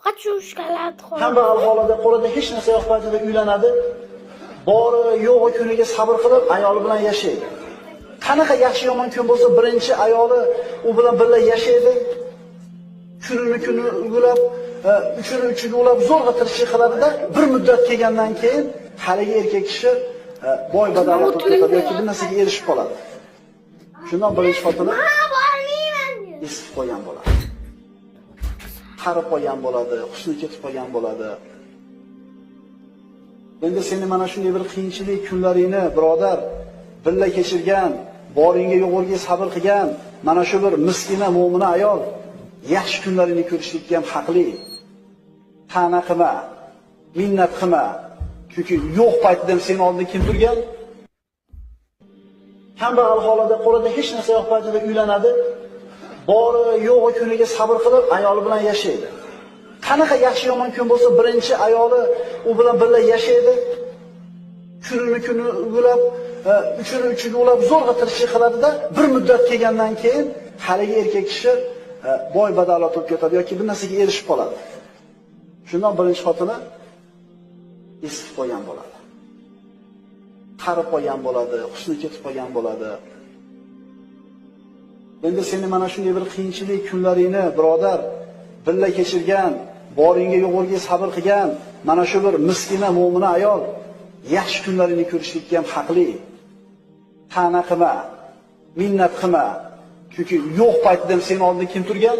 Qachuvishkalar Kambag'al holida qo'lida hech narsa yo'q paytida uylanadi. Bori yo'g'i kuniga sabr qilib ayoli bilan yashaydi. Qanaqa yaxshi yomon kun bo'lsa, birinchi ayoli u bilan birga yashaydi. Kuni ulg'ulab, uchiga ulab zo'rg'a tirishlik qiladi-da, bir muddat kelgandan keyin haligi erkak kishi boy badavlat bo'lib ketadi yoki bir narsaga erishib qoladi. Shundan birinchi xotini eskib qo'ygan bo'ladi. Qarib qo'ygan bo'ladi, husni ketib qolgan bo'ladi. Endi seni mana shunday bir qiyinchilik kunlaringni, birodar, birga kechirgan, boringga yo'g'irga sabr qilgan, mana shu bir miskina mo'mina ayol yaxshi kunlaringni ko'rishlikka ham haqli. Ta'na qilma, minnat qilma. Chunki yo'q paytida ham seni oldida kim turgan? Kambag'al holida qo'lida hech narsa yo'q paytida uylanadi. Bori yo'g'i kuniga sabr qilib ayoli bilan yashaydi. Qanaqa yaxshi yomon kun bo'lsa, birinchi ayoli u bilan birga yashaydi. Kuni ulg'ulab, uchiga ulab zo'rg'a tirishlik qiladi-da, bir muddat kelgandan keyin haligi erkak kishi boy badavlat bo'lib ketadi yoki bir narsaga erishib qoladi. Shundan birinchi xotini eskib qo'ygan bo'ladi. Qarib qo'ygan bo'ladi, husni ketib qolgan bo'ladi. Endi seni mana shunday bir qiyinchilik kunlaringni, birodar, birga kechirgan, boringga yo'g'irga sabr qilgan, mana shu bir miskina mo'mina ayol yaxshi kunlaringni ko'rishlikka ham haqli. Ta'na qilma, minnat qilma. Chunki yo'q paytida ham seni oldida kim turgan?